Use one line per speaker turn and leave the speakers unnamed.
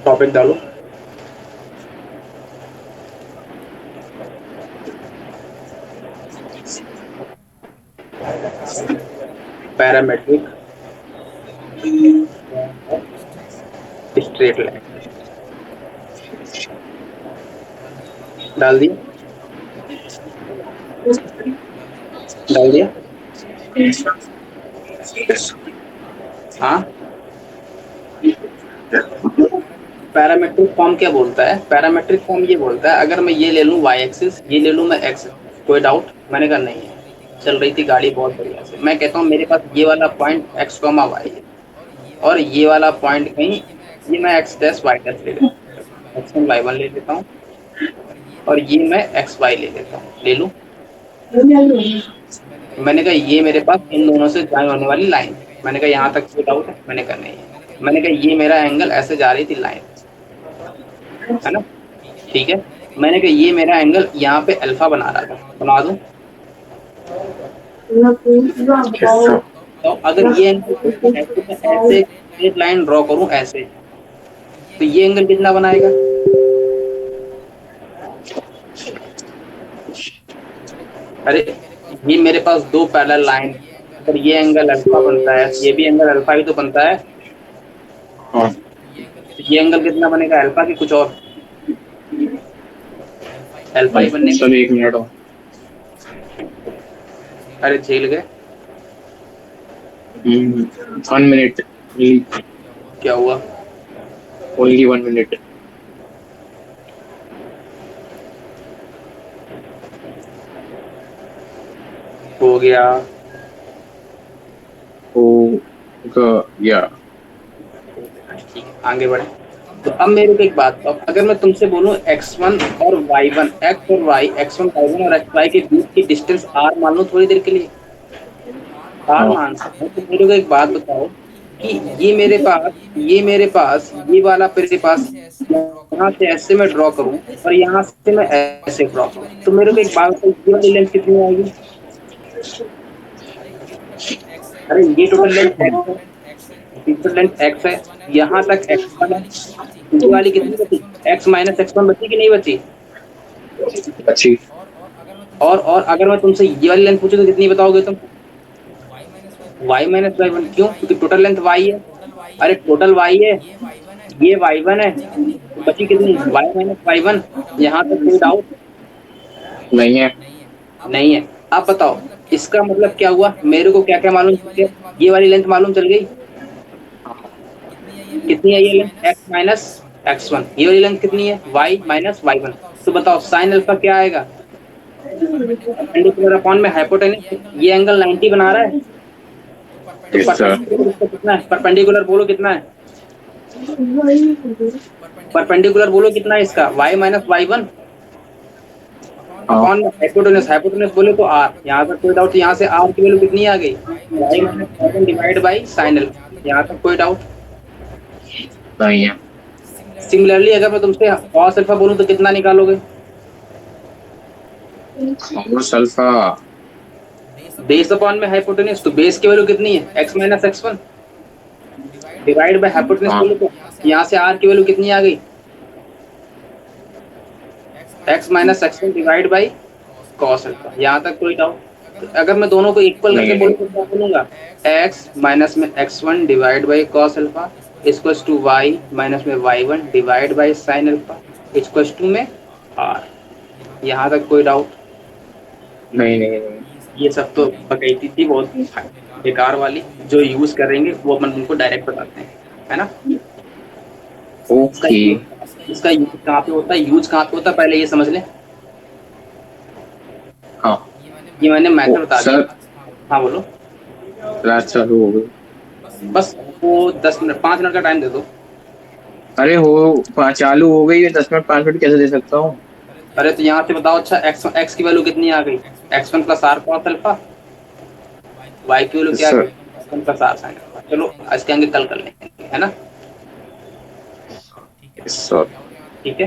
Topic डालो। Parametric straight line डाल दिया। डाल दिया। हाँ, पैरामेट्रिक फॉर्म क्या बोलता है? पैरामेट्रिक फॉर्म ये बोलता है, अगर मैं ये ले लूँ वाई एक्सिस, ये ले लूँ मैं एक्स, कोई डाउट? मैंने कहा नहीं है, चल रही थी गाड़ी बहुत बढ़िया से। मैं कहता हूँ मेरे पास ये वाला पॉइंट एक्स कॉमा वाई है, और ये वाला पॉइंट कहीं, ये मैं एक्स डैश वाई डैश ले लेता हूँ, एक्स वन वाई वन ले लेता हूँ, और ये मैं एक्स वाई ले लेता हूँ, ले लूँ। मैंने कहा ये मेरे पास इन दोनों से ज्वाइन होने वाली लाइन। मैंने कहा यहाँ तक कोई डाउट है? मैंने कहा नहीं है। मैंने कहा ये मेरा एंगल ऐसे जा रही थी लाइन, है ना? ठीक है। मैंने कहा ये मेरा एंगल यहाँ पे अल्फा बना रहा था, बना दूं? तो अगर ये एंगल ऐसे मैं ऐसे स्ट्रेट लाइन ड्रॉ करूं ऐसे, तो ये एंगल कितना बनाएगा? अरे ये मेरे पास दो पैरेलल लाइन, अगर ये एंगल अल्फा बनता है, ये भी एंगल अल्फा ही तो बनता है।
हाँ,
तो ये एंगल कितना बनेगा? अल्फा की कुछ और? अल्फा ही बनने
सर एक मिनट और।
अरे झेल गए।
1 मिनट,
क्या हुआ?
Only 1 minute.
हो गया।
या
ठीक है, आगे बढ़े। तो अब मेरे को एक बात बताओ, अगर मैं तुमसे बोलूं x1 और y1, x और y, x1 y1 और xy के बीच की डिस्टेंस r मान लो थोड़ी देर के लिए, r
हाँ,
मान सकते हैं, तो मेरे को एक बात बताओ कि ये वाला मेरे पास यहाँ से ऐसे मैं ड्रॉ करूं और यहाँ से मैं ऐसे ड्रॉ करूं, तो मेरे को एक बात बताओ, ये वाली लेंथ कितनी आएगी? अरे ये टोटल लेंथ x है, टोटल लेंथ x है, यहाँ तक x1 है, ये वाली कितनी बची? x माइनस x1 बची कि नहीं बची?
अच्छी।
और अगर मैं तुमसे ये वाली लेंथ पूछूं तो कितनी बताओगे तुम? y माइनस y1, क्यों? क्योंकि टोटल लेंथ y है। अरे टोटल y है, ये y1 है, तो बची कितनी? y minus y1। यहाँ तक कोई डाउट
नहीं है।
नहीं है? आप बताओ इसका मतलब क्या हुआ? मेरे को क्या क्या मालूम चल गया? ये वाली लेंथ मालूम चल गई। कितनी है ये लेंथ? x minus x1। ये वाली लेंथ कितनी है? y minus y1। तो बताओ साइन अल्फा क्या आएगा? परपेंडिकुलर अपॉन में हाइपोटेनस। ये एंगल 90 बना रहा है, तो
यस सर।
परपेंडिकुलर कितना है? परपेंडिकुलर बोलो कितना है? परपेंडिकुलर बोलो कितना है इसका? y माइनस y1
हाँ,
अपॉन हाइपोटेनस। हाइपोटेनस बोले तो r। यहाँ तक कोई डाउट? यहाँ से r की वैल्यू कितनी आ गई? y minus y1 divide by sine alpha. यहाँ तक कोई डाउट?
नहीं है।
सिमिलरली अगर मैं तुमसे cos अल्फा बोलूं तो कितना निकालोगे?
Cos alpha.
बेस अपॉन में हाइपोटेनस, तो बेस की वैल्यू कितनी है? x minus x1 divide by hypotenuse
हाँ,
बोले तो यहाँ से r की वैल्यू कितनी आ गई? x minus x1 divide by cos alpha. यहाँ तक कोई डाउट? तो अगर मैं दोनों को इक्वल
नहीं
करके
है।
बोलूं तो क्या बोलूंगा? x माइनस में x1 divide by cos alpha equals to y minus में y1 divide by sin alpha equals to में r। यहाँ तक कोई डाउट?
नहीं, नहीं, नहीं।
ये सब तो बकैती थी बहुत बेकार वाली, जो यूज करेंगे वो अपन उनको डायरेक्ट बताते हैं, है ना? इसका
ओके।
इसका यूज कहाँ पे होता है? यूज कहाँ पे होता है पहले ये समझ लें।
हाँ।
ये मैंने
ओ
मैथड बता
सर,
दिया। हाँ बोलो।
क्लास चालू हो गई।
बस वो 10 मिनट 5 मिनट का टाइम दे दो।
अरे चालू हो गई है, 10 मिनट 5 मिनट कैसे दे सकता हूँ?
अरे तो यहाँ से बताओ, अच्छा एक्स की वैल्यू कितनी आ गई? x1 plus r cos alpha. y की वैल्यू
यस
क्या आ गई?
Sir.
x1 plus r sine alpha. चलो इसके आगे कल कर लेंगे, है ना?
Yes sir.
ठीक है।